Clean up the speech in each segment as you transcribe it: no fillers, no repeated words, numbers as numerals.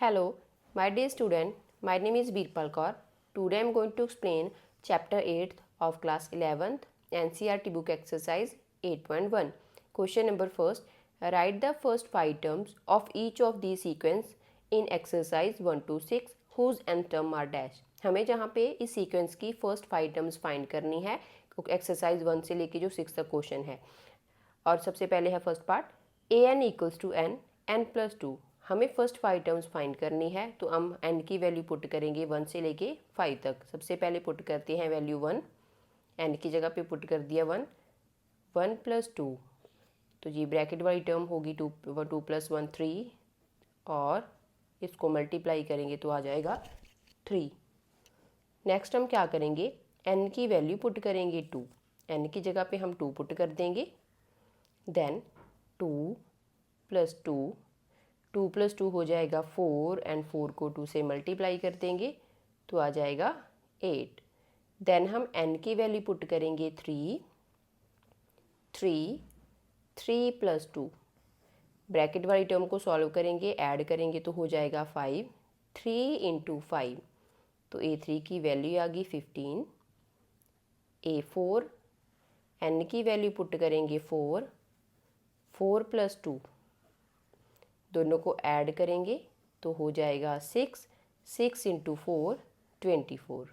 Hello, my dear student. My name is Birpal Kaur. Today I am going to explain chapter 8th of class 11th NCERT book exercise 8.1. Question number first. Write the first 5 terms of each of these sequence in exercise 1 to 6 whose nth term are dash. हमें जहाँ पे इस sequence की first 5 terms find करनी है exercise 1 से लेके जो 6 तक क्वेश्चन है। और सबसे पहले है first part a n equals to n plus 2। हमें फर्स्ट 5 टर्म्स फाइंड करनी है तो हम एन की वैल्यू पुट करेंगे 1 से लेके 5 तक। सबसे पहले पुट करते हैं वैल्यू 1, एन की जगह पे पुट कर दिया 1 प्लस 2, तो जी ब्रैकेट वाली टर्म होगी 2 प्लस 1 3, और इसको मल्टीप्लाई करेंगे तो आ जाएगा 3। नेक्स्ट हम क्या करेंगे, एन की वैल्यू पुट करेंगे 2, एन की जगह पे हम 2 पुट कर देंगे। देन 2 प्लस 2 प्लस 2 हो जाएगा 4, एंड 4 को 2 से मल्टीप्लाई कर देंगे तो आ जाएगा 8। देन हम n की वैल्यू पुट करेंगे 3 प्लस 2, ब्रैकेट वाली टर्म को सॉल्व करेंगे, ऐड करेंगे तो हो जाएगा 5। 3 इंटू 5, तो A3 की वैल्यू आ गई 15। A4, n की वैल्यू पुट करेंगे 4 प्लस 2, दोनों को ऐड करेंगे तो हो जाएगा 6 इंटू 4 24।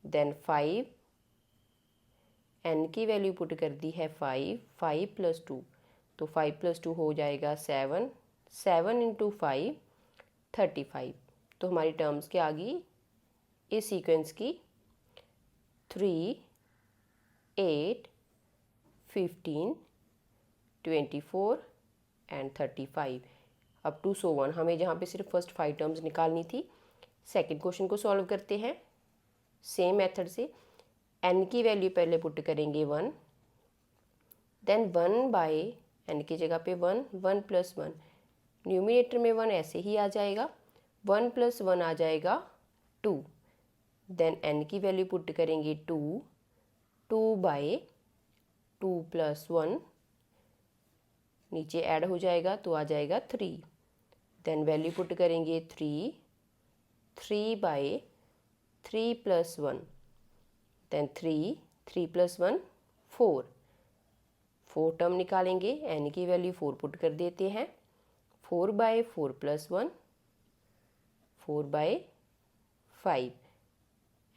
देन 5, n की वैल्यू पुट कर दी है 5 प्लस 2, तो 5 प्लस 2 हो जाएगा 7 इंटू 5 35। तो हमारी टर्म्स क्या आ गई इस सीक्वेंस की 3 8 15 24 एंड 35 अप टू सो 1। हमें जहाँ पे सिर्फ फर्स्ट 5 टर्म्स निकालनी थी। सेकंड क्वेश्चन को सॉल्व करते हैं सेम मेथड से। n की वैल्यू पहले पुट करेंगे 1, देन 1 बाय n की जगह पे 1 प्लस 1, न्यूमिनेटर में 1 ऐसे ही आ जाएगा, 1 प्लस 1 आ जाएगा 2। देन n की वैल्यू पुट करेंगे 2 बाय 2 प्लस 1, नीचे ऐड हो जाएगा तो आ जाएगा 3। देन वैल्यू पुट करेंगे 3 by 3 plus 1, then 3 plus 1 4 term निकालेंगे, n की वैल्यू 4 पुट कर देते हैं। 4 बाय 4 प्लस 1 4 बाय 5,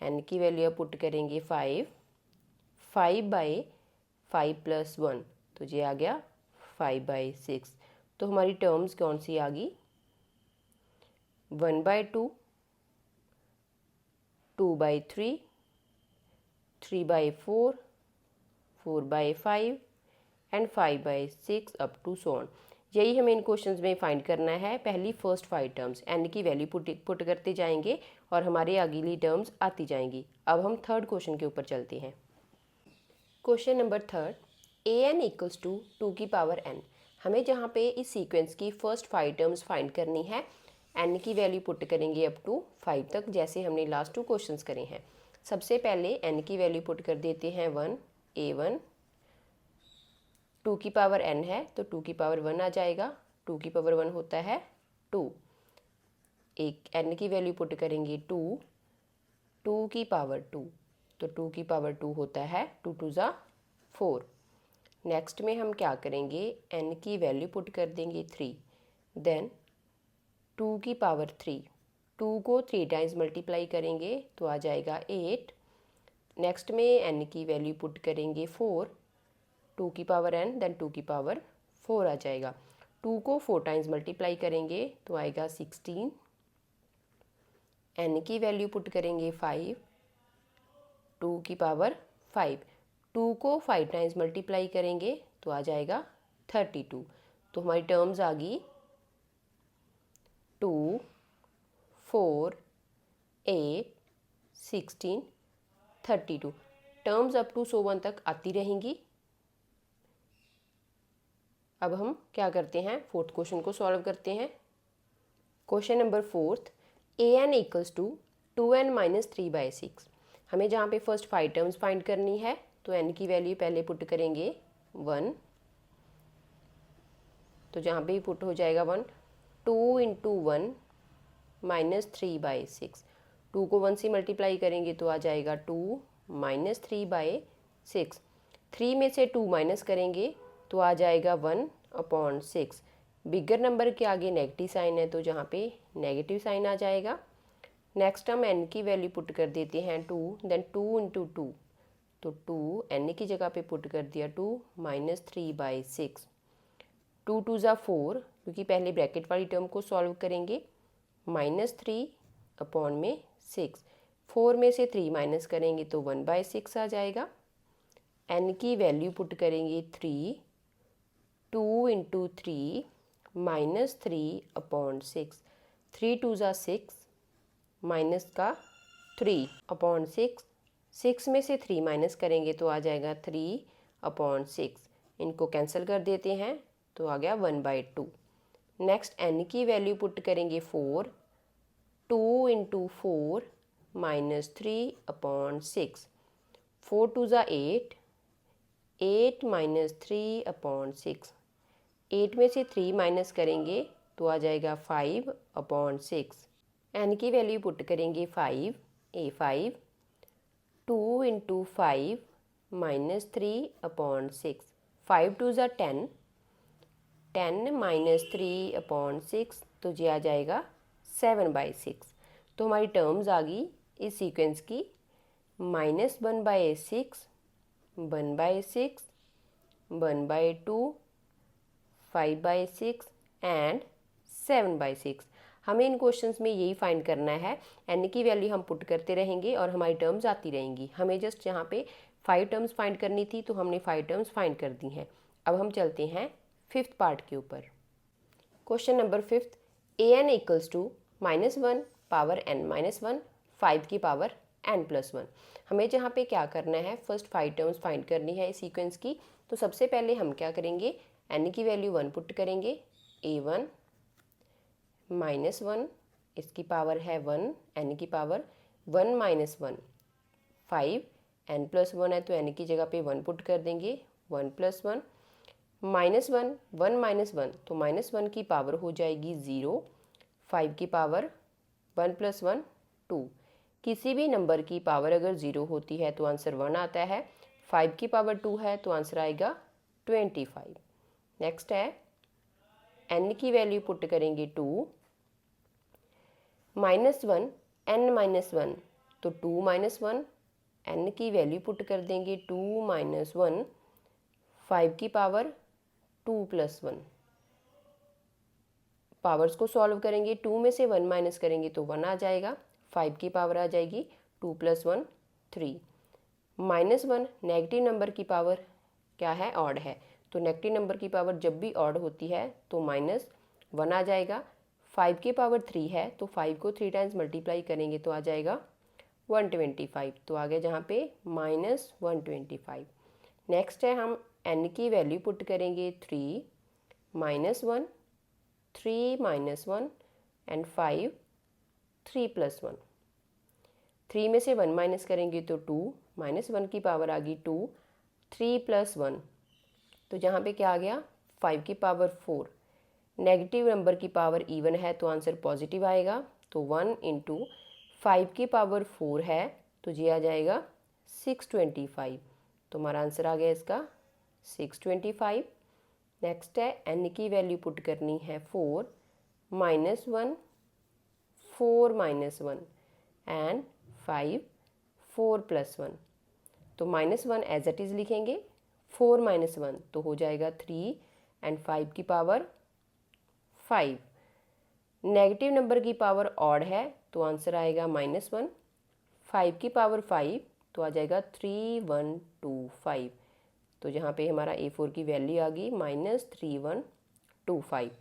n की वैल्यू पुट करेंगे 5 बाय 5 प्लस 1, तो ये आ गया 5 बाई 6। तो हमारी टर्म्स कौन सी आ गई 1 by 2 by 3 by 4 by 5 and 5 by 6 up to so on. यही हमें इन क्वेश्चंस में फाइंड करना है। पहली फर्स्ट 5 टर्म्स एन की वैल्यू पुट करते जाएंगे और हमारे अगली टर्म्स आती जाएंगी। अब हम थर्ड क्वेश्चन के ऊपर चलते हैं। Question number third, a n equals to 2 की पावर n। हमें जहाँ पे इस सीक्वेंस की फर्स्ट 5 टर्म्स फाइंड करनी है। n की वैल्यू पुट करेंगे अप टू 5 तक, जैसे हमने लास्ट 2 क्वेश्चंस करे हैं। सबसे पहले n की वैल्यू पुट कर देते हैं 1 a1, 2 की पावर n है तो 2 की पावर 1 आ जाएगा, 2 की पावर 1 होता है 2। एक n की वैल्यू पुट करेंगे 2 की पावर 2, तो 2 की पावर 2 होता है 2 2 ज़ा 4। नेक्स्ट में हम क्या करेंगे, n की वैल्यू पुट कर देंगे 3, देन 2 की पावर 3, 2 को 3 टाइम्स मल्टीप्लाई करेंगे तो आ जाएगा 8। नेक्स्ट में n की वैल्यू पुट करेंगे 2 की पावर n, देन 2 की पावर 4 आ जाएगा। 2 को 4 टाइम्स मल्टीप्लाई करेंगे तो आएगा 16। n की वैल्यू पुट करेंगे 2 की पावर 5, 2 को 5 टाइम्स मल्टीप्लाई करेंगे तो आ जाएगा 32। तो हमारी टर्म्स आ गई 2 4 8 16 32। टर्म्स अप टू सो 1 तक आती रहेंगी। अब हम क्या करते हैं, फोर्थ क्वेश्चन को सॉल्व करते हैं। Question number fourth, a n equals to 2n minus 3 by 6। हमें जहाँ पे फर्स्ट 5 टर्म्स फाइंड करनी है तो n की वैल्यू पहले पुट करेंगे 1, तो जहाँ पे ही पुट हो जाएगा 1, 2 इंटू 1 -3/6। 2 को 1 से मल्टीप्लाई करेंगे तो आ जाएगा 2 -3/6। 3 में से 2 माइनस करेंगे तो आ जाएगा 1/6। बिगर नंबर के आगे नेगेटिव साइन है तो जहाँ पे नेगेटिव साइन आ जाएगा। नेक्स्ट हम n की वैल्यू पुट कर देते हैं 2, देन 2 × 2, तो 2 n की जगह पे पुट कर दिया 2 -3/6। 2 2 ज़ा 4, क्योंकि पहले ब्रैकेट वाली टर्म को सॉल्व करेंगे। -3/6, 4 में से 3 माइनस करेंगे तो 1/6 आ जाएगा। n की वैल्यू पुट करेंगे 3, 2 × 3 -3/6। 3 2 ज़ा 6, माइनस का 3/6, 6 में से 3 माइनस करेंगे तो आ जाएगा 3/6। इनको कैंसिल कर देते हैं तो आ गया 1/2। नेक्स्ट n की वैल्यू पुट करेंगे 4, 2 × 4 -3/6। 4 2 ज़ा 8, 8 -3/6। 8 में से 3 माइनस करेंगे तो आ जाएगा 5/6। n की वैल्यू पुट करेंगे 5, 2 × 5 -3/6। 5 2 ज़ा 10, 10 -3/6, तो ये आ जाएगा 7/6। तो हमारी टर्म्स आ गई इस सीक्वेंस की -1/6, 1/6, 1/2, 5/6 एंड 7/6। हमें इन क्वेश्चंस में यही फाइंड करना है। n की वैल्यू हम पुट करते रहेंगे और हमारी टर्म्स आती रहेंगी। हमें जस्ट यहाँ पे 5 टर्म्स फाइंड करनी थी तो हमने 5 टर्म्स फाइंड कर दी हैं। अब हम चलते हैं 5th पार्ट के ऊपर। Question number 5th, an equals to -1 power n-1, 5 की पावर n+1। हमें जहाँ पे क्या करना है, फर्स्ट 5 टर्म्स फाइंड करनी है इस सीक्वेंस की। तो सबसे पहले हम क्या करेंगे, n की वैल्यू 1 पुट करेंगे, a1 -1, इसकी पावर है 1, n की पावर 1 - 1 5, n+1 है तो n की जगह पे 1 पुट कर देंगे, 1 + 1 -1, 1 - 1 तो -1 की पावर हो जाएगी 0, 5 की पावर 1 + 1 2। किसी भी नंबर की पावर अगर 0 होती है तो आंसर 1 आता है, 5 की पावर 2 है तो आंसर आएगा 25। नेक्स्ट है n की वैल्यू पुट करेंगे 2, -1 n-1 तो 2 - 1, n की वैल्यू पुट कर देंगे 2 - 1, 5 की पावर 2 + 1। पावर्स को सॉल्व करेंगे, 2 में से 1 माइनस करेंगे तो 1 आ जाएगा, 5 की पावर आ जाएगी 2 + 1 3। -1 नेगेटिव नंबर की पावर क्या है, ऑड है, तो नेगेटिव नंबर की पावर जब भी ऑड होती है तो -1 आ जाएगा। 5 की पावर 3 है तो 5 को 3 टाइम्स मल्टीप्लाई करेंगे तो आ जाएगा 125, तो आ गया जहाँ पे -125। नेक्स्ट है हम n की वैल्यू पुट करेंगे 3, -1, 3 - 1 एंड 5, 3 + 1। 3 में से 1 माइनस करेंगे तो 2, -1 की पावर आ गई 2, 3 + 1 तो जहाँ पे क्या आ गया 5 की पावर 4। नेगेटिव नंबर की पावर इवन है तो आंसर पॉजिटिव आएगा, तो 1 × 5 की पावर 4 है तो ये आ जाएगा 625, तो हमारा आंसर आ गया इसका 625। नेक्स्ट है n की वैल्यू पुट करनी है 4, -1, 4 - 1 एंड 5, 4 + 1, तो -1 एज इट इज़ लिखेंगे, 4 - 1 तो हो जाएगा 3 एंड 5 की पावर 5। नेगेटिव नंबर की पावर ऑड है तो आंसर आएगा -1, 5 की पावर 5 तो आ जाएगा 3125, तो जहाँ पे हमारा A4 की वैल्यू आ गई -3125।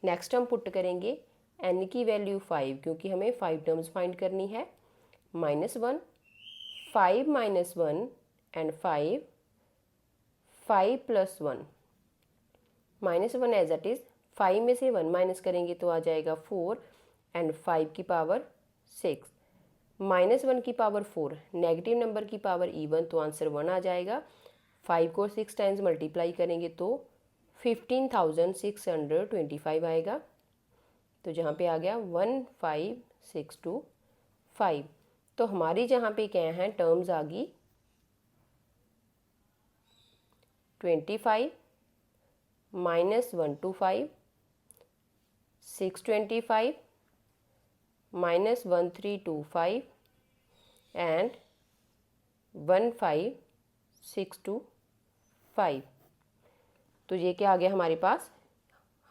नेक्स्ट हम पुट करेंगे n की वैल्यू 5, क्योंकि हमें 5 टर्म्स फाइंड करनी है, -1, 5 - 1 एंड 5, 5 + 1, -1 एज इट इज़, 5 में से 1 माइनस करेंगे तो आ जाएगा 4 एंड 5 की पावर 6, -1 की पावर 4, नेगेटिव नंबर की पावर इवन तो आंसर 1 आ जाएगा। 5 को 6 टाइम्स मल्टीप्लाई करेंगे तो 15,625 आएगा, तो जहाँ पे आ गया 15,625। 6 to 5। तो हमारी जहाँ पे क्या हैं टर्म्स आ गई 25 माइनस 1 to 5, 625 माइनस 1325 एंड 15625। तो ये क्या आ गया हमारे पास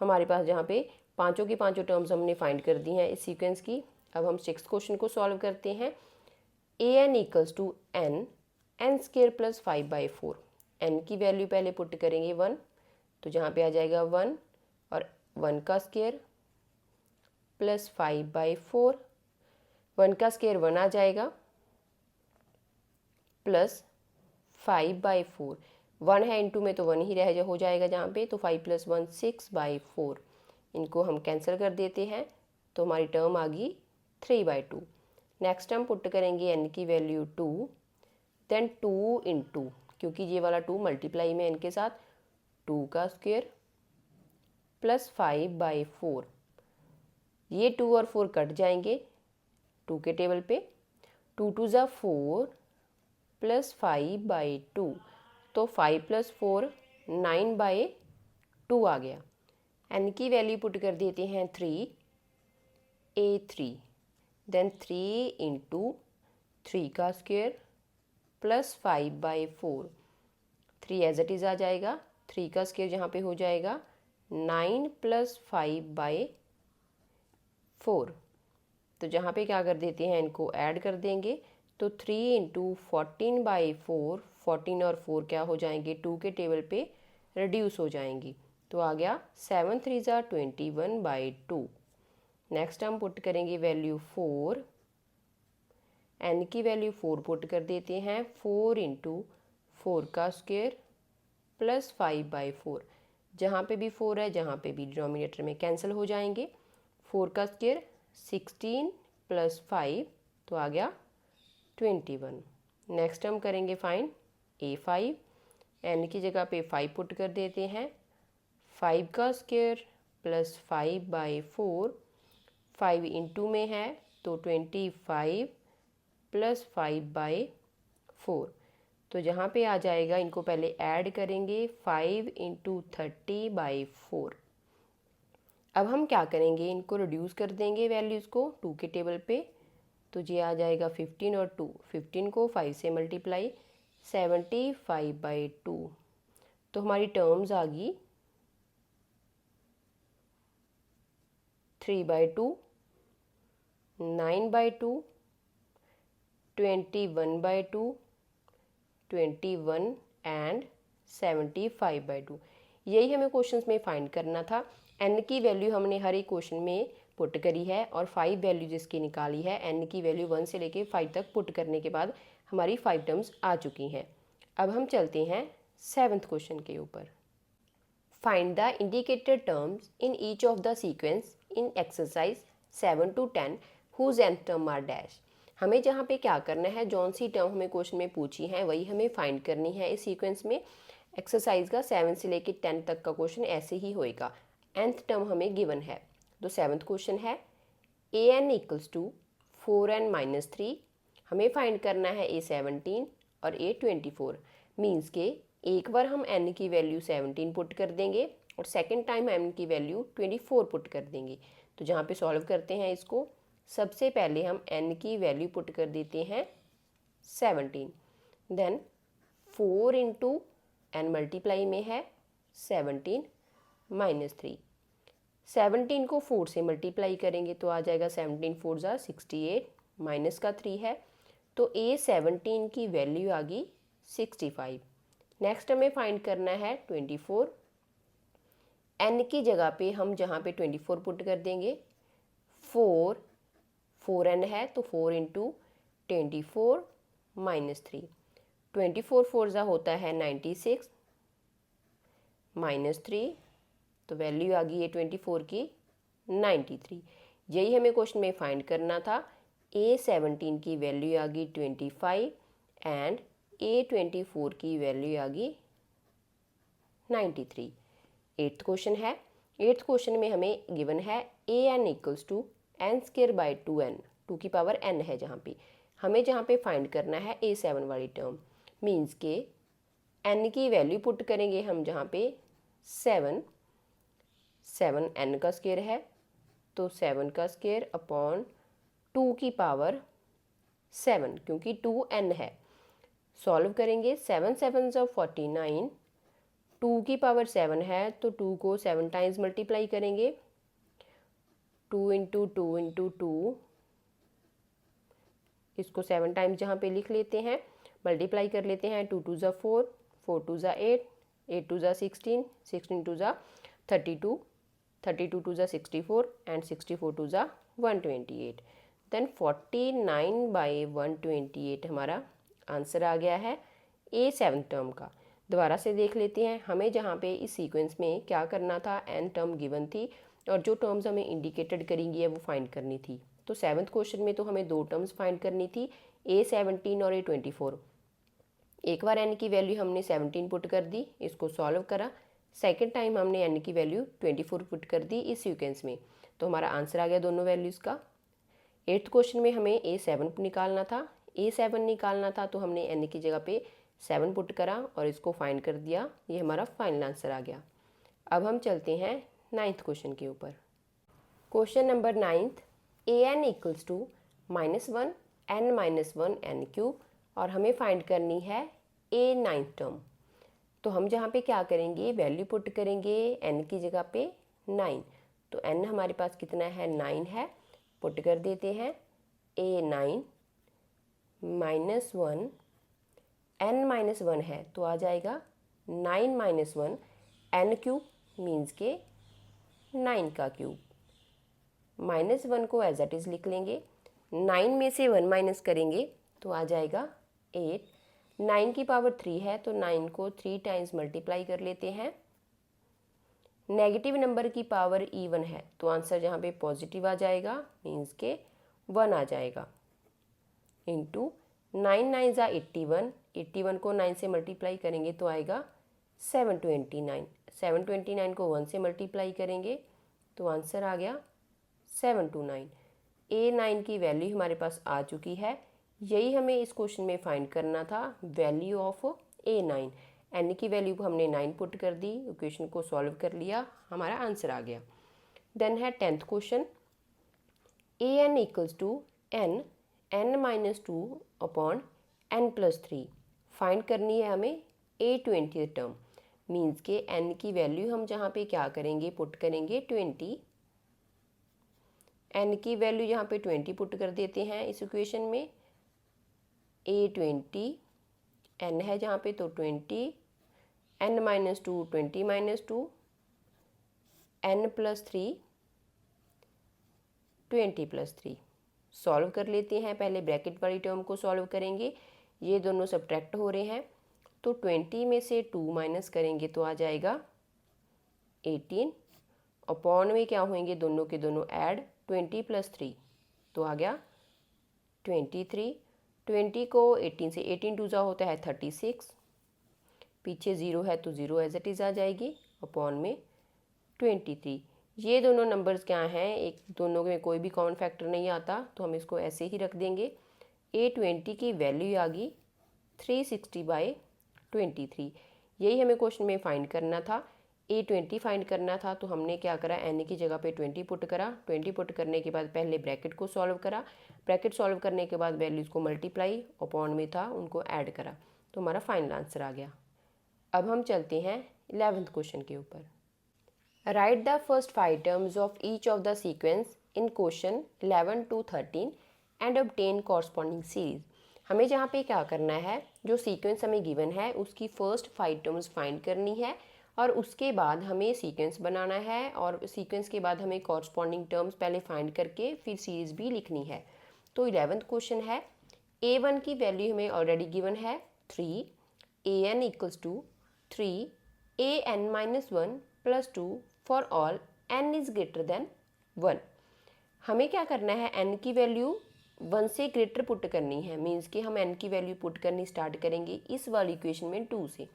जहाँ पे पांचों की पांचों टर्म्स हमने फाइंड कर दी हैं इस सीक्वेंस की। अब हम 6th क्वेश्चन को सॉल्व करते हैं। an equals to n square plus 5/4। n की वैल्यू पहले पुट करेंगे 1, तो जहाँ पे आ जाएगा 1 और 1 का स्क्र प्लस 5/4। 1 का स्क्र 1 आ जाएगा प्लस 5/4। 1 है इंटू में तो 1 ही रह हो जाएगा जहाँ पे, तो 5 + 1 6/4। इनको हम कैंसिल कर देते हैं तो हमारी टर्म आ गई 3/2। नेक्स्ट हम पुट करेंगे n की वैल्यू 2, देन 2 इंटू, क्योंकि ये वाला 2 मल्टीप्लाई में n के साथ, 2 का स्क्वायर प्लस 5/4। ये 2 और 4 कट जाएंगे 2 के टेबल पे, 2 2 ज़ा 4 प्लस 5/2, तो 5 + 4 9/2 आ गया। n की वैल्यू पुट कर देते हैं 3 a3, देन 3 इंटू 3 का square plus 5/4। 3 as it is आ जाएगा, 3 का स्क्वायर जहाँ पे हो जाएगा 9 + 5/4। तो जहाँ पे क्या कर देते हैं इनको ऐड कर देंगे, तो 3 इंटू 14/4, 14 और 4 क्या हो जाएंगे 2 के टेबल पे रिड्यूस हो जाएंगी, तो आ गया 7 3 ज़ा 21/2। नेक्स्ट हम पुट करेंगे वैल्यू 4, n की वैल्यू 4 पुट कर देते हैं, 4 इंटू 4 का स्क्वायर प्लस 5/4। जहाँ पे भी 4 है जहाँ पे भी डिनोमिनेटर में कैंसिल हो जाएंगे। 4 का स्क्वायर 16 + 5, तो आ गया 21। नेक्स्ट हम करेंगे फाइंड a5। n की जगह पे 5 पुट कर देते हैं, 5 का स्क्वायर प्लस 5/4। 5 इंटू में है तो 25 प्लस 5/4। तो जहाँ पे आ जाएगा इनको पहले ऐड करेंगे, 5 इंटू 30/4। अब हम क्या करेंगे इनको रिड्यूस कर देंगे वैल्यूज़ को 2 के टेबल पे, तो ये आ जाएगा 15 और 2, 15 को 5 से मल्टीप्लाई 75/2। तो हमारी टर्म्स आ गई 3/2, 9/2, 21/2, 21 एंड 75/2। यही हमें क्वेश्चंस में फाइंड करना था। n की वैल्यू हमने हर एक क्वेश्चन में पुट करी है और 5 वैल्यू जिसकी निकाली है। n की वैल्यू 1 से लेके 5 तक पुट करने के बाद हमारी 5 टर्म्स आ चुकी हैं। अब हम चलते हैं 7th क्वेश्चन के ऊपर। Find the indicated terms in each of the sequence in exercise 7 to 10 whose nth term are dash. हमें जहाँ पे क्या करना है, जौन सी टर्म हमें क्वेश्चन में पूछी है वही हमें फाइंड करनी है इस सीक्वेंस में। एक्सरसाइज का 7 से लेके 10 तक का क्वेश्चन ऐसे ही होएगा। nth टर्म हमें गिवन है, तो 7th क्वेश्चन है an इक्वल्स टू 4n - 3। हमें फाइंड करना है a17 और a24। मीन्स के एक बार हम n की वैल्यू 17 पुट कर देंगे और सेकेंड टाइम n की वैल्यू 24 पुट कर देंगे। तो जहाँ पे सॉल्व करते हैं इसको, सबसे पहले हम n की वैल्यू पुट कर देते हैं 17, देन 4 इंटू n मल्टीप्लाई में है 17 - 3। 17 को 4 से मल्टीप्लाई करेंगे तो आ जाएगा 17 4 ज़ा 68, माइनस का 3 है, तो a17 की वैल्यू आ गई 65। नेक्स्ट हमें फाइंड करना है 24। n की जगह पे हम जहाँ पे 24 पुट कर देंगे, 4n है तो 4 इंटू 24 - 3। 24 4 ज़ा होता है 96, -3, तो वैल्यू आ गई है 24 की 93। यही हमें क्वेश्चन में फाइंड करना था। a17 की वैल्यू आ गई 25 एंड a24 की वैल्यू आ गई 93। 8th क्वेश्चन है। 8th क्वेश्चन में हमें गिवन है an equals to n square by 2n, 2 की पावर n है जहाँ पे, हमें जहाँ पे फाइंड करना है a7 वाली टर्म, मीन्स के n की वैल्यू पुट करेंगे हम जहाँ पे 7 n का स्क्वायर है, तो 7 का स्क्वायर अपॉन 2 की पावर 7, क्योंकि 2n है। सॉल्व करेंगे, 7 7 ज़ा 49, 2 की पावर 7 है तो 2 को 7 टाइम्स मल्टीप्लाई करेंगे, 2 इंटू 2 इंटू 2, इसको 7 टाइम्स जहाँ पे लिख लेते हैं, मल्टीप्लाई कर लेते हैं, 2 2 ज़ा 4, 4 2 ज़ा 8, 8 2 ज़ा 16, 16 2 ज़ा 32, 32 2 ज़ा 64 एंड 64 2 ज़ा 128। देन 49 बाई 128 हमारा आंसर आ गया है A7 टर्म का। दोबारा से देख लेते हैं, हमें जहाँ पे इस सीक्वेंस में क्या करना था, n टर्म गिवन थी और जो टर्म्स हमें इंडिकेटेड करेंगी है वो फाइंड करनी थी। तो 7th क्वेश्चन में तो हमें 2 टर्म्स फाइंड करनी थी, A17 और A24। एक बार n की वैल्यू हमने 17 पुट कर दी, इसको सॉल्व करा, सेकेंड टाइम हमने n की वैल्यू 24 पुट कर दी इस सीक्वेंस में, तो हमारा आंसर आ गया दोनों वैल्यूज़ का। 8th क्वेश्चन में हमें A7 निकालना था, A7 निकालना था तो हमने n की जगह पे 7 पुट करा और इसको फाइंड कर दिया, ये हमारा फाइनल आंसर आ गया। अब हम चलते हैं 9th क्वेश्चन के ऊपर। Question number 9th, an equals to -1 n-1 n cube और हमें फाइंड करनी है A9 टर्म। तो हम जहाँ पे क्या करेंगे, वैल्यू पुट करेंगे n की जगह पे 9, तो n हमारे पास कितना है, 9 है, पुट कर देते हैं A9 -1 n-1 है तो आ जाएगा 9 - 1 n क्यूब, मीन्स के 9 का क्यूब। -1 को एज इट इज़ लिख लेंगे, 9 में से 1 माइनस करेंगे तो आ जाएगा 8, 9 की पावर 3 है तो 9 को 3 टाइम्स मल्टीप्लाई कर लेते हैं। नेगेटिव नंबर की पावर इवन है तो आंसर जहाँ पे पॉजिटिव आ जाएगा, मीन्स के 1 आ जाएगा, इंटू 9 9 ज़ा 81, 81 को 9 से मल्टीप्लाई करेंगे तो आएगा 729, 729 को 1 से मल्टीप्लाई करेंगे तो आंसर आ गया 729। A9 की वैल्यू हमारे पास आ चुकी है, यही हमें इस क्वेश्चन में फाइंड करना था, वैल्यू ऑफ A9। n की वैल्यू को हमने 9 पुट कर दी, इक्वेशन को सॉल्व कर लिया, हमारा आंसर आ गया। देन है 10th question, an equals to n n-2 upon n+3, find करनी है हमें A20 टर्म, मीन्स के n की वैल्यू हम जहाँ पे क्या करेंगे, पुट करेंगे 20, n की वैल्यू यहाँ पे 20 पुट कर देते हैं इस इक्वेशन में, A20 n है जहाँ पे तो 20, n-2 20 - 2 n+3 20+3। सॉल्व कर लेते हैं, पहले ब्रैकेट वाली टर्म को सॉल्व करेंगे, ये दोनों सब्ट्रैक्ट हो रहे हैं तो 20 में से 2 माइनस करेंगे तो आ जाएगा 18, अपॉन में क्या होंगे, दोनों के दोनों ऐड, 20 + 3 तो आ गया 23, 20 को 18 से 18 2 होता है 36, पीछे 0 है तो 0 एज इट इज़ आ जाएगी, अपॉन में 23। ये दोनों नंबर्स क्या हैं, एक दोनों में कोई भी कॉमन फैक्टर नहीं आता तो हम इसको ऐसे ही रख देंगे। A20 की वैल्यू आ गई 360/23, यही हमें क्वेश्चन में फाइंड करना था। A20 फाइंड करना था तो हमने क्या करा, n की जगह पे 20 पुट करा, 20 पुट करने के बाद पहले ब्रैकेट को सॉल्व करा, ब्रैकेट सॉल्व करने के बाद वैल्यूज़ को मल्टीप्लाई, अपॉन में था उनको ऐड करा, तो हमारा फाइनल आंसर आ गया। अब हम चलते हैं 11th क्वेश्चन के ऊपर। Right the first 5 terms of each of the sequence in question 11 to 13 and obtain corresponding series. हमें जहाँ पे क्या करना है, जो सीक्वेंस हमें गिवन है उसकी फर्स्ट 5 टर्म्स फाइंड करनी है और उसके बाद हमें सीक्वेंस बनाना है और सीक्वेंस के बाद हमें कॉरस्पॉन्डिंग टर्म्स पहले फाइंड करके फिर सीरीज भी लिखनी है। तो 11th क्वेश्चन है, A1 की वैल्यू हमें ऑलरेडी गिवन है 3, an equals to 3 an-1 + 2 for all n is greater than 1। हमें क्या करना है, n की वैल्यू 1 से ग्रेटर पुट करनी है, मीन्स कि हम n की वैल्यू पुट करनी स्टार्ट करेंगे इस वाली इक्वेशन में 2 से।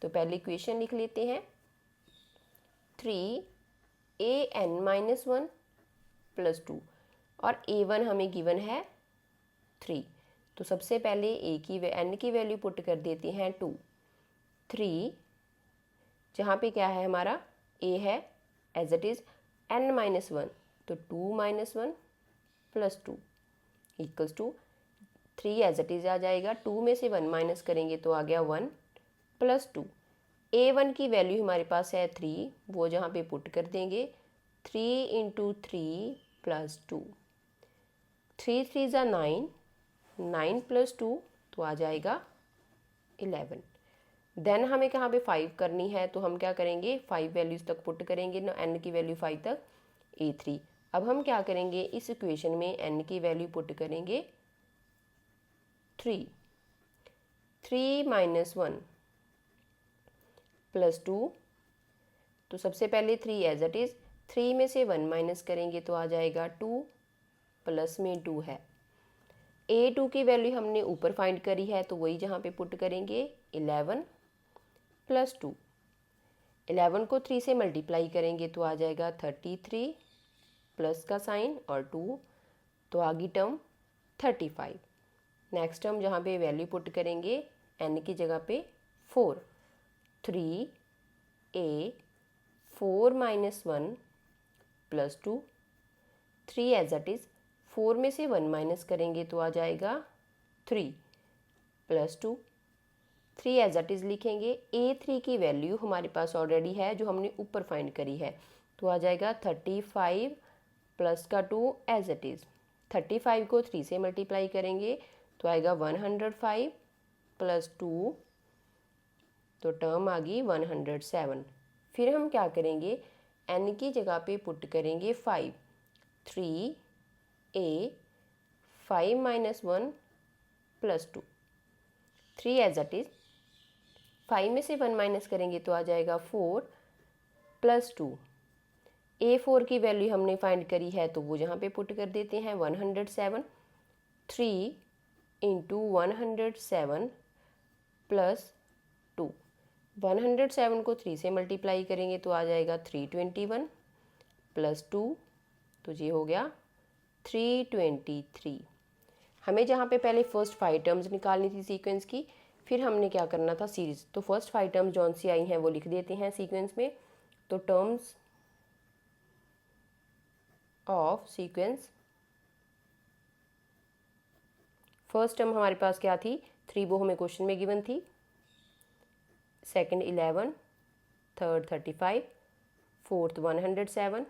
तो पहले इक्वेशन लिख लेते हैं, 3 an-1 + 2, और A1 हमें गिवन है 3। तो सबसे पहले n की वैल्यू पुट कर देते हैं 2। 3 जहाँ पे क्या है हमारा a है एज इट इज़ n-1, तो 2 - 1 + 2 equals to 3 as it is आ जाएगा। 2 में से 1 माइनस करेंगे तो आ गया 1 + 2। A1 की वैल्यू हमारे पास है 3, वो जहाँ पे पुट कर देंगे 3 × 3 + 2, 3 × 3 = 9, 9 + 2 तो आ जाएगा 11। देन हमें कहाँ पे 5 करनी है, तो हम क्या करेंगे 5 वैल्यूज़ तक पुट करेंगे ना, n की वैल्यू 5 तक A3। अब हम क्या करेंगे इस इक्वेशन में n की वैल्यू पुट करेंगे 3। 3 - 1 + 2, तो सबसे पहले 3 एज इट इज़, 3 में से 1 माइनस करेंगे तो आ जाएगा 2, प्लस में 2 है। A2 की वैल्यू हमने ऊपर फाइंड करी है, तो वही जहाँ पे पुट करेंगे 11 + 2। 11 को 3 से मल्टीप्लाई करेंगे तो आ जाएगा 33, प्लस का साइन और 2, तो आ गई टर्म 35। नेक्स्ट टर्म जहाँ पे वैल्यू पुट करेंगे n की जगह पे 4, 3a 4 - 1 + 2, 3 एज इट इज़, 4 में से 1 माइनस करेंगे तो आ जाएगा 3 + 2, 3 एज इट इज़ लिखेंगे। A3 की वैल्यू हमारे पास ऑलरेडी है जो हमने ऊपर फाइंड करी है, तो आ जाएगा 35 प्लस का 2 एज इट इज़। 35 को 3 से मल्टीप्लाई करेंगे तो आएगा 105 + 2, तो टर्म आ गई 107। फिर हम क्या करेंगे n की जगह पे पुट करेंगे 5, 3a 5 - 1 + 2, 3 एज इट इज़, 5 में से 1 माइनस करेंगे तो आ जाएगा 4 + 2। A4 की वैल्यू हमने फाइंड करी है, तो वो जहाँ पे पुट कर देते हैं 107। 3 × 107 + 2, 107 को 3 से मल्टीप्लाई करेंगे तो आ जाएगा 321 + 2, तो ये हो गया 323। हमें जहाँ पे पहले फर्स्ट 5 टर्म्स निकालनी थी सीक्वेंस की, फिर हमने क्या करना था सीरीज़। तो फर्स्ट 5 टर्म्स जौन सी आई हैं वो लिख देते हैं सीक्वेंस में। तो terms of sequence, first term हमारे पास क्या थी 3, वो हमें क्वेश्चन में गिवन थी। Second 11, third 35, fourth 107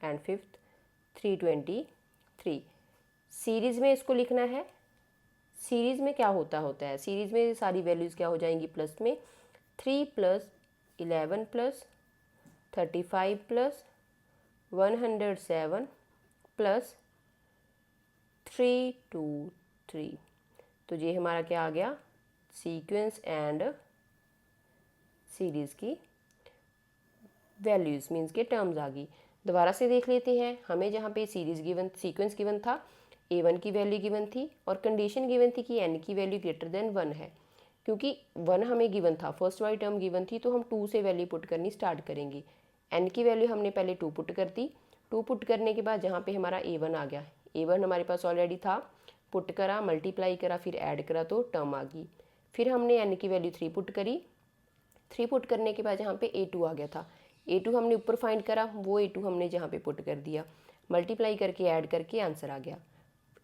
and fifth 323। Series में इसको लिखना है। सीरीज़ में क्या होता है सीरीज़ में सारी वैल्यूज़ क्या हो जाएंगी प्लस में, 3 + 11 + 35 + 107 + 323। तो ये हमारा क्या आ गया सीक्वेंस एंड सीरीज़ की वैल्यूज़ मीन्स के टर्म्स आ गई। दोबारा से देख लेते हैं। हमें जहाँ पे सीरीज़ गिवन, सीक्वेंस गिवन था, A1 की वैल्यू गिवन थी और कंडीशन गिवन थी कि n की वैल्यू ग्रेटर देन 1 है। क्योंकि 1 हमें गिवन था, फर्स्ट वाली टर्म गिवन थी, तो हम 2 से वैल्यू पुट करनी स्टार्ट करेंगे। n की वैल्यू हमने पहले 2 पुट कर दी। 2 पुट करने के बाद जहाँ पे हमारा A1 आ गया, A1 हमारे पास ऑलरेडी था, पुट करा, मल्टीप्लाई करा, फिर ऐड करा तो टर्म आ गई। फिर हमने n की वैल्यू 3 पुट करी। 3 पुट करने के बाद जहाँ पे A2 आ गया था, A2 हमने ऊपर फाइंड करा, वो A2 हमने जहाँ पे पुट कर दिया, मल्टीप्लाई करके ऐड करके आंसर आ गया।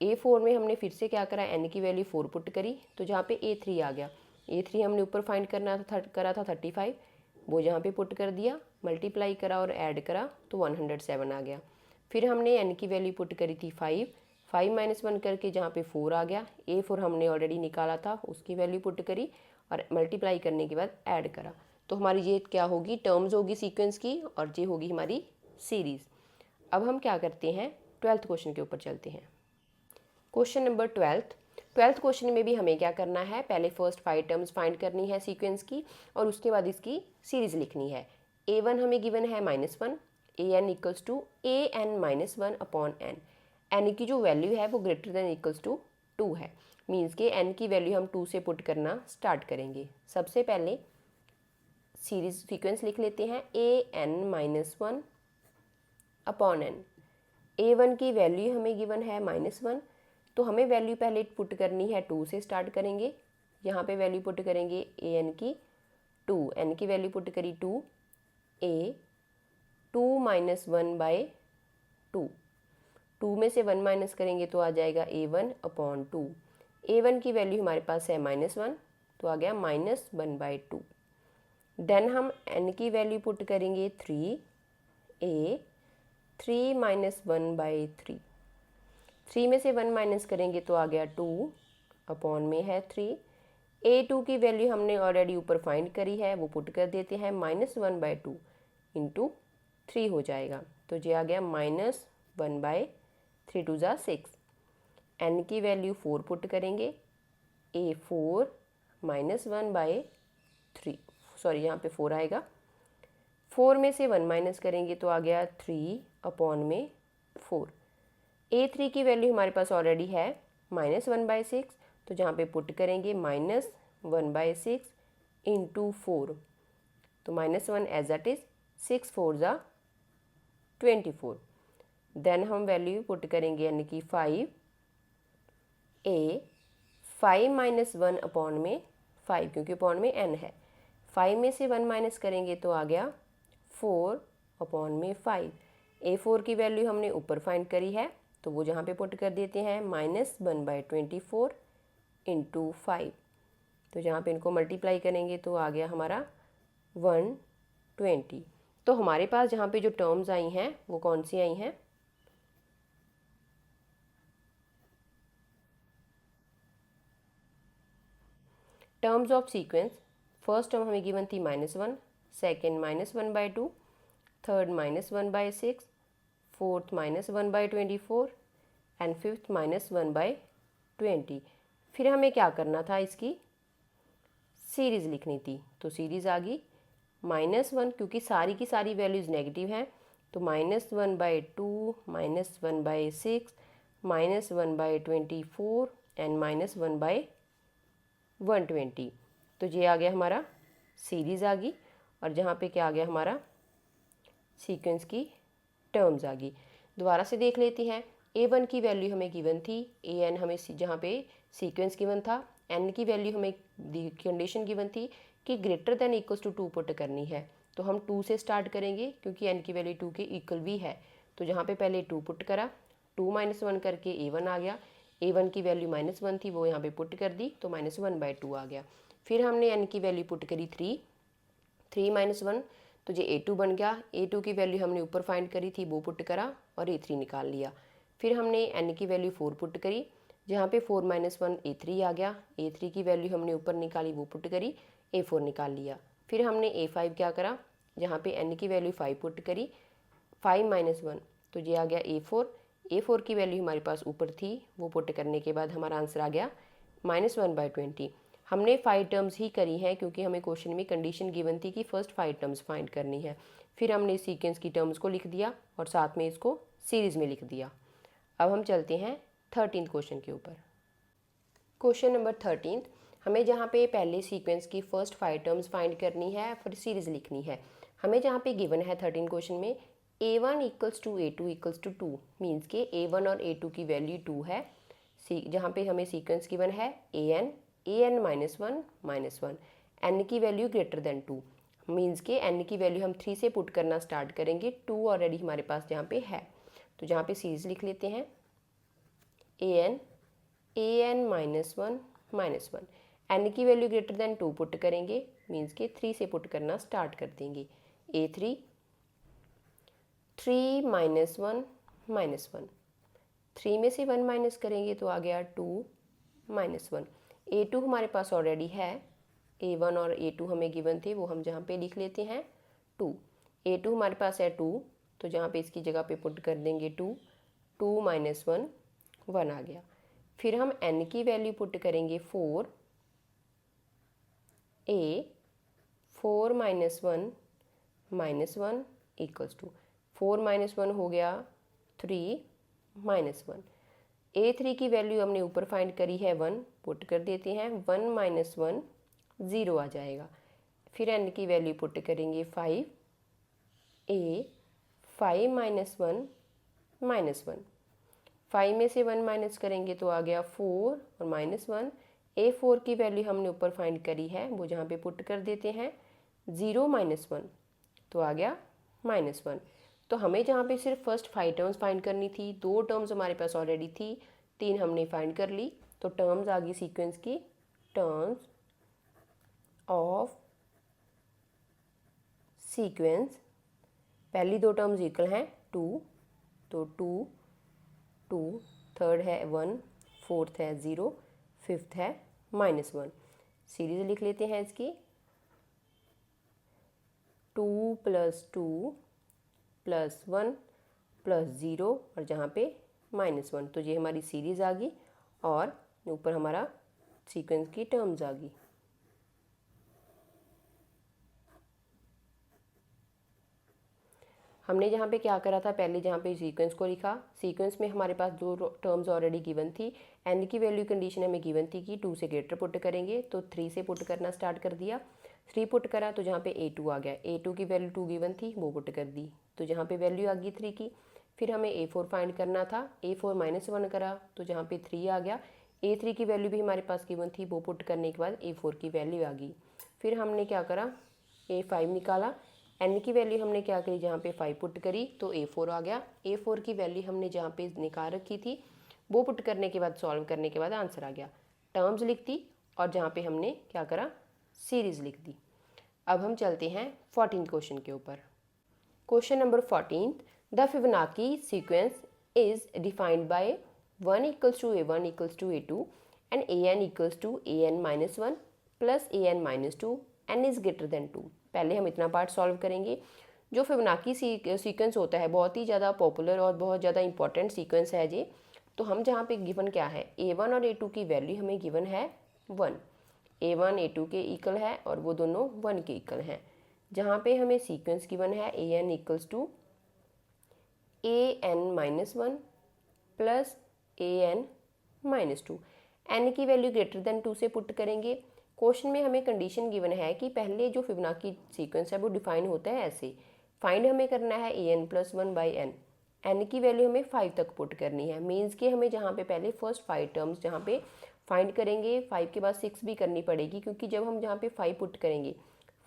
A4 में हमने फिर से क्या करा, n की वैल्यू 4 पुट करी, तो जहाँ पे A3 आ गया, A3 हमने ऊपर फाइंड करा था 35, वो जहाँ पे पुट कर दिया, मल्टीप्लाई करा और ऐड करा तो 107 आ गया। फिर हमने n की वैल्यू पुट करी थी 5, 5 - 1 करके जहाँ पे 4 आ गया, A4 हमने ऑलरेडी निकाला था, उसकी वैल्यू पुट करी और मल्टीप्लाई करने के बाद ऐड करा। तो हमारी ये क्या होगी टर्म्स होगी सीक्वेंस की, और ये होगी हमारी सीरीज़। अब हम क्या करते हैं 12th क्वेश्चन के ऊपर चलते हैं। क्वेश्चन नंबर 12th क्वेश्चन में भी हमें क्या करना है, पहले फर्स्ट 5 टर्म्स फाइंड करनी है सीक्वेंस की और उसके बाद इसकी सीरीज़ लिखनी है। A1 हमें गिवन है -1, an equals to an - 1 upon n। n की जो वैल्यू है वो ग्रेटर देन इक्वल्स टू 2 है, मीन्स के n की वैल्यू हम 2 से पुट करना स्टार्ट करेंगे। सबसे पहले सीरीज सीक्वेंस लिख लेते हैं, an - 1 अपॉन n। A1 की वैल्यू हमें गिवन है -1, तो हमें वैल्यू पहले पुट करनी है 2 से स्टार्ट करेंगे। यहाँ पे वैल्यू पुट करेंगे an की 2, n की वैल्यू पुट करी 2, a 2 - 1/2, 2 में से 1 माइनस करेंगे तो आ जाएगा a1/2। a1 की वैल्यू हमारे पास है -1, तो आ गया -1/2। देन हम n की वैल्यू पुट करेंगे 3, a 3 - 1/3, 3 में से 1 माइनस करेंगे तो आ गया 2, अपॉन में है 3। a2 की वैल्यू हमने ऑलरेडी ऊपर फाइंड करी है, वो पुट कर देते हैं, -1/2 इंटू 3 हो जाएगा, तो ये आ गया -1/3 2 = 6। n की वैल्यू 4 पुट करेंगे, a4 - 1/3, सॉरी यहाँ पे 4 आएगा, 4 में से 1 माइनस करेंगे तो आ गया 3 अपॉन में 4। a3 की वैल्यू हमारे पास ऑलरेडी है -1/6, तो जहाँ पे पुट करेंगे -1/6 इंटू 4, तो -1 एज इट इज़, 6 4 = 24। देन हम वैल्यू पुट करेंगे यानी कि 5, a 5 - 1 अपॉन में 5, क्योंकि अपॉन में n है, 5 में से 1 माइनस करेंगे तो आ गया 4 अपॉन में 5। a4 की वैल्यू हमने ऊपर फाइंड करी है, तो वो जहाँ पे पुट कर देते हैं, -1/24 इंटू 5, तो जहाँ पे इनको मल्टीप्लाई करेंगे तो आ गया हमारा 120। तो हमारे पास जहाँ पे जो टर्म्स आई हैं वो कौन सी आई हैं, terms of sequence. First term हमें गिवन थी -1, second -1/2, third -1/6, fourth -1/24 and fifth -1/20। फिर हमें क्या करना था, इसकी सीरीज़ लिखनी थी, तो सीरीज़ आ गई -1, क्योंकि सारी की सारी वैल्यूज़ नेगेटिव हैं, तो -1/2, -1/6, -1/24 एंड -1/120। तो ये आ गया हमारा सीरीज़ आ गई, और जहाँ पे क्या आ गया हमारा सीक्वेंस की टर्म्स आ गई। दोबारा से देख लेते हैं, a1 की वैल्यू हमें गिवन थी, an हमें जहाँ पे सीक्वेंस गिवन था, n की वैल्यू हमें कंडीशन गिवन थी कि greater than equals to 2 put करनी है, तो हम 2 से स्टार्ट करेंगे क्योंकि n की वैल्यू 2 के इक्वल भी है, तो जहाँ पे पहले 2 पुट करा, 2 - 1 करके a1 आ गया, a1 की वैल्यू -1 थी, वो यहाँ पे पुट कर दी, तो -1/2 आ गया। फिर हमने n की वैल्यू पुट करी 3, 3 - 1, तो ये a2 बन गया, a2 की वैल्यू हमने ऊपर फाइंड करी थी, वो पुट करा और a3 निकाल लिया। फिर हमने n की वैल्यू 4 पुट करी, जहाँ पे 4 - 1 a3 आ गया, a3 की वैल्यू हमने ऊपर निकाली, वो पुट करी, a4 निकाल लिया। फिर हमने a5 क्या करा, जहाँ पे n की वैल्यू 5 पुट करी, 5 - 1, तो ये आ गया a4, a4 की वैल्यू हमारे पास ऊपर थी, वो पुट करने के बाद हमारा आंसर आ गया -1/20। हमने 5 टर्म्स ही करी हैं क्योंकि हमें क्वेश्चन में कंडीशन गिवन थी कि फर्स्ट 5 टर्म्स फाइंड करनी है। फिर हमने सीक्वेंस की टर्म्स को लिख दिया और साथ में इसको सीरीज़ में लिख दिया। अब हम चलते हैं 13th क्वेश्चन के ऊपर। क्वेश्चन नंबर 13, हमें जहाँ पे पहले सीक्वेंस की फर्स्ट 5 टर्म्स फाइंड करनी है, फिर सीरीज़ लिखनी है। हमें जहाँ पे गिवन है 13 क्वेश्चन में a1 = a2 = 2, मीन्स के a1 और a2 की वैल्यू 2 है। जहाँ पे हमें सीक्वेंस गिवन है an -1 -1, n की वैल्यू ग्रेटर देन 2, मीन्स के n की वैल्यू हम 3 से पुट करना स्टार्ट करेंगे, 2 ऑलरेडी हमारे पास जहाँ पे है, तो जहाँ पे सीरीज़ लिख लेते हैं an -1 -1, n की वैल्यू ग्रेटर देन 2 पुट करेंगे, मीन्स के 3 से पुट करना स्टार्ट कर देंगे, a3 3 - 1 -1, 3 में से 1 माइनस करेंगे तो आ गया 2 - 1। a2 हमारे पास ऑलरेडी है, a1 और a2 हमें गिवन थे, वो हम जहाँ पे लिख लेते हैं 2, a2 हमारे पास है 2, तो जहाँ पे इसकी जगह पे पुट कर देंगे 2, 2 - 1 1 आ गया। फिर हम n की वैल्यू पुट करेंगे 4, a 4 - 1 -1 = 4 - 1 हो गया 3 - 1। a3 की वैल्यू हमने ऊपर फाइंड करी है 1, पुट कर देते हैं, 1 - 1 0 आ जाएगा। फिर n की वैल्यू पुट करेंगे 5, a 5 - 1 -1। 5 में से 1 माइनस करेंगे तो आ गया 4 और -1। A4 की वैल्यू हमने ऊपर फाइंड करी है, वो जहाँ पे पुट कर देते हैं 0 -1 तो आ गया -1। तो हमें जहाँ पे सिर्फ फर्स्ट 5 टर्म्स फाइंड करनी थी, 2 टर्म्स हमारे पास ऑलरेडी थी, 3 हमने फाइंड कर ली। तो टर्म्स आ गई सीक्वेंस की, टर्म्स ऑफ सीक्वेंस। पहली 2 टर्म्स इक्वल हैं 2, तो 2 2, थर्ड है 1, फोर्थ है 0, फिफ्थ है -1। सीरीज लिख लेते हैं इसकी, 2 + 2 + 1 + 0 और जहाँ पे -1। तो ये हमारी सीरीज आ गई और ऊपर हमारा सीक्वेंस की टर्म्स आ गई। हमने जहाँ पे क्या करा था, पहले जहाँ पे सीक्वेंस को लिखा, सीक्वेंस में हमारे पास 2 टर्म्स ऑलरेडी गिवन थी। एन की वैल्यू कंडीशन हमें गिवन थी कि 2 से ग्रेटर पुट करेंगे, तो 3 से पुट करना स्टार्ट कर दिया। 3 पुट करा तो जहाँ पे A2 आ गया, A2 की वैल्यू 2 गिवन थी, वो पुट कर दी, तो जहाँ पे वैल्यू आ गई 3 की। फिर हमें A4 फाइंड करना था, A4 -1 करा तो जहाँ पे 3 आ गया। A3 की वैल्यू भी हमारे पास गिवन थी, वो पुट करने के बाद A4 की वैल्यू आ गई। फिर हमने क्या करा, A5 निकाला। एन की वैल्यू हमने क्या करी, जहाँ पे 5 पुट करी तो A4 आ गया। A4 की वैल्यू हमने जहाँ पे निकाल रखी थी, वो पुट करने के बाद सॉल्व करने के बाद आंसर आ गया। टर्म्स लिख दी और जहाँ पे हमने क्या करा, सीरीज लिख दी। अब हम चलते हैं 14 क्वेश्चन के ऊपर। Question number 14, the Fibonacci sequence is defined by 1 = A1 = A2 and AN = AN-1 + AN-2 n is greater than 2। पहले हम इतना पार्ट सॉल्व करेंगे। जो फिबोनाची सीक्वेंस होता है बहुत ही ज़्यादा पॉपुलर और बहुत ज़्यादा इंपॉर्टेंट सीक्वेंस है ये। तो हम जहाँ पे गिवन क्या है, A1 और A2 की वैल्यू हमें गिवन है 1, A1 A2 के इक्वल है और वो दोनों 1 के इक्वल हैं। जहाँ पे हमें सीक्वेंस गिवन है AN = AN-1 + AN-2। n की वैल्यू ग्रेटर देन 2 से पुट करेंगे। क्वेश्चन में हमें कंडीशन गिवन है कि पहले जो फिबोनाची सीक्वेंस है वो डिफाइन होता है ऐसे, फाइंड हमें करना है AN+1/n, n की वैल्यू हमें 5 तक पुट करनी है। मीन्स कि हमें जहाँ पे पहले फर्स्ट 5 टर्म्स जहाँ पे फाइंड करेंगे, 5 के बाद 6 भी करनी पड़ेगी, क्योंकि जब हम जहाँ पे 5 पुट करेंगे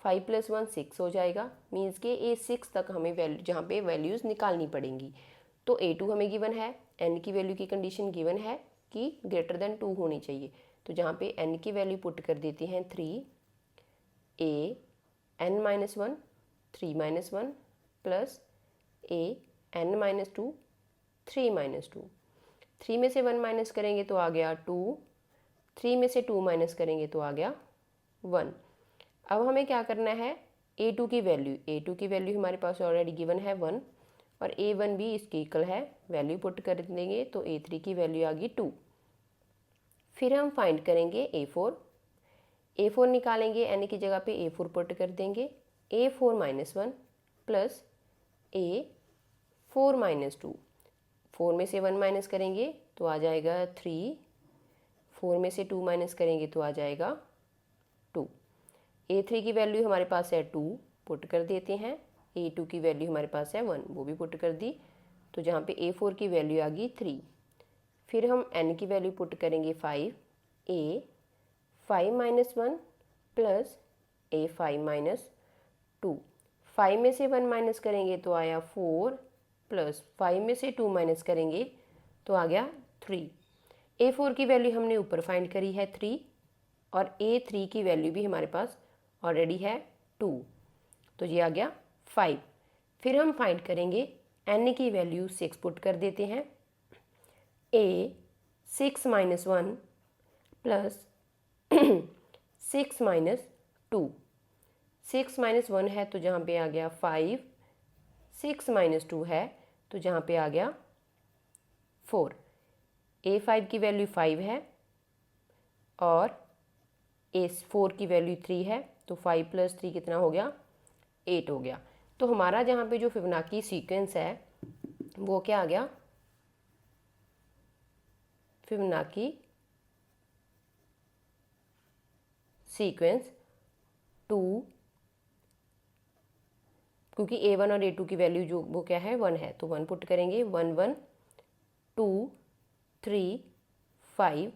5 + 1 6 हो जाएगा। मीन्स कि A6 तक हमें वैल्यू जहाँ पे वैल्यूज़ निकालनी पड़ेंगी। तो A2 हमें गिवन है, n की वैल्यू की कंडीशन गिवन है कि ग्रेटर देन 2 होनी चाहिए। तो जहाँ पे n की वैल्यू पुट कर देते हैं 3, AN-1 3 - 1 + AN-2 3 - 2। 3 में से 1 माइनस करेंगे तो आ गया 2, 3 में से 2 माइनस करेंगे तो आ गया 1। अब हमें क्या करना है, A2 की वैल्यू हमारे पास ऑलरेडी गिवन है 1 और A1 भी इसके इक्वल है, वैल्यू पुट कर देंगे तो A3 की वैल्यू आ गई 2। फिर हम फाइंड करेंगे A4 निकालेंगे, n की जगह पे A4 पुट कर देंगे, A4 - 1 + A4 - 2। 4 में से 1 माइनस करेंगे तो आ जाएगा 3, 4 में से 2 माइनस करेंगे तो आ जाएगा 2। A3 की वैल्यू हमारे पास है 2, पुट कर देते हैं। A2 की वैल्यू हमारे पास है 1, वो भी पुट कर दी, तो जहाँ पे A4 की वैल्यू आ गई 3। फिर हम n की वैल्यू पुट करेंगे 5, A5 - 1 + A5 - 2। 5 में से 1 माइनस करेंगे तो आया 4 + 5 में से 2 माइनस करेंगे तो आ गया 3। A4 की वैल्यू हमने ऊपर फाइंड करी है 3 और A3 की वैल्यू भी हमारे पास ऑलरेडी है 2, तो ये आ गया 5। फिर हम फाइंड करेंगे n की वैल्यू 6 पुट कर देते हैं, A6 - 1 + 6 - 2। 6 - 1 है तो जहाँ पे आ गया 5, 6 - 2 है तो जहाँ पे आ गया 4। A5 की वैल्यू 5 है और A4 की वैल्यू 3 है, तो 5 + 3 कितना हो गया, 8 हो गया। तो हमारा जहाँ पे जो फिबोनाची सीक्वेंस है वो क्या आ गया, फिबोनाची सीक्वेंस 2 क्योंकि A1 और A2 की वैल्यू जो वो क्या है 1 है, तो 1 पुट करेंगे। 1 1 2 3 5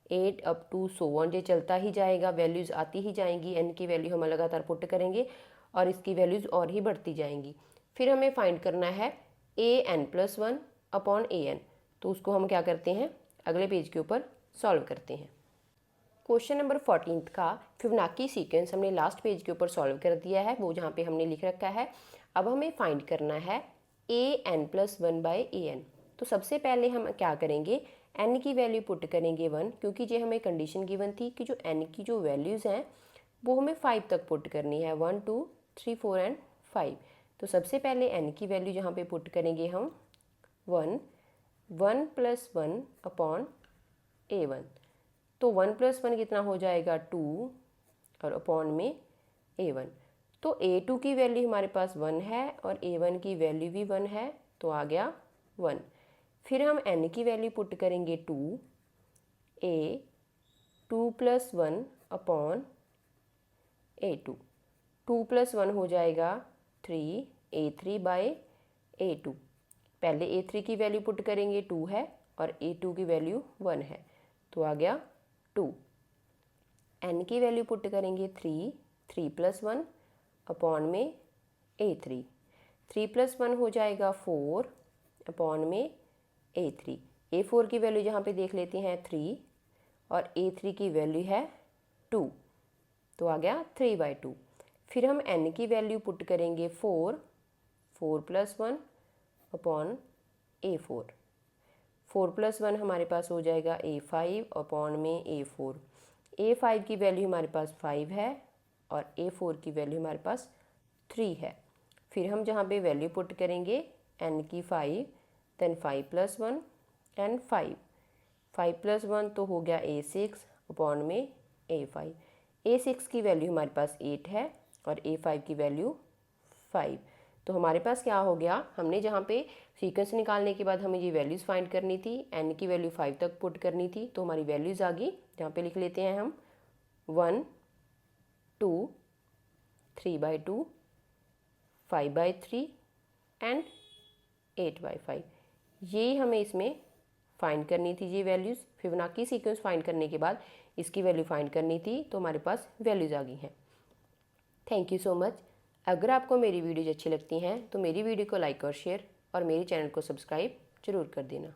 8 अप टू सो ऑन, ये चलता ही जाएगा, वैल्यूज़ आती ही जाएंगी, n की वैल्यू हम लगातार पुट करेंगे और इसकी वैल्यूज़ और ही बढ़ती जाएंगी। फिर हमें फाइंड करना है an+1 अपॉन an, तो उसको हम क्या करते हैं, अगले पेज के ऊपर सॉल्व करते हैं। क्वेश्चन नंबर 14 का फिबोनाची सीक्वेंस हमने लास्ट पेज के ऊपर सॉल्व कर दिया है, वो जहाँ पे हमने लिख रखा है। अब हमें फाइंड करना है an+1/an। तो सबसे पहले हम क्या करेंगे, n की वैल्यू पुट करेंगे 1, क्योंकि ये हमें कंडीशन गिवन थी कि जो n की जो वैल्यूज़ हैं वो हमें 5 तक पुट करनी है, 1 2 3 4 एंड 5। तो सबसे पहले n की वैल्यू जहाँ पे पुट करेंगे हम 1 1 + 1 अपॉन a1, तो 1 + 1 कितना हो जाएगा 2 और अपॉन में a1। तो a2 की वैल्यू हमारे पास 1 है और a1 की वैल्यू भी 1 है, तो आ गया 1। फिर हम n की वैल्यू पुट करेंगे 2 a 2 + 1 अपॉन a2, 2 + 1 हो जाएगा 3 a3/a2। पहले a3 की वैल्यू पुट करेंगे 2 है और a2 की वैल्यू 1 है, तो आ गया 2। n की वैल्यू पुट करेंगे 3 3 + 1 अपॉन में a3, 3 + 1 हो जाएगा 4 अपॉन में a3। a4 की वैल्यू जहाँ पे देख लेते हैं 3 और a3 की वैल्यू है 2, तो आ गया 3/2। फिर हम n की वैल्यू पुट करेंगे 4 4 + 1 अपॉन a4, 4 + 1 हमारे पास हो जाएगा a5 अपॉन में a4। a5 की वैल्यू हमारे पास 5 है और a4 की वैल्यू हमारे पास 3 है। फिर हम जहाँ पे वैल्यू पुट करेंगे n की 5, देन 5 + 1 एंड 5, 5 + 1 तो हो गया a6 अपॉन में a5। a6 की वैल्यू हमारे पास 8 है और a5 की वैल्यू 5। तो हमारे पास क्या हो गया, हमने जहाँ पे सीक्वेंस निकालने के बाद हमें ये वैल्यूज़ फाइंड करनी थी, n की वैल्यू 5 तक पुट करनी थी, तो हमारी वैल्यूज़ आ गई। जहाँ पे लिख लेते हैं हम 1 2 3/2 5/3 एंड 8/5। ये हमें इसमें फाइंड करनी थी, ये वैल्यूज़ फिबोनाची सीक्वेंस फाइंड करने के बाद इसकी वैल्यू फाइंड करनी थी, तो हमारे पास वैल्यूज़ आ गई हैं। Thank you so much. अगर आपको मेरी वीडियोज अच्छी लगती हैं तो मेरी वीडियो को लाइक और शेयर और मेरे चैनल को सब्सक्राइब जरूर कर देना।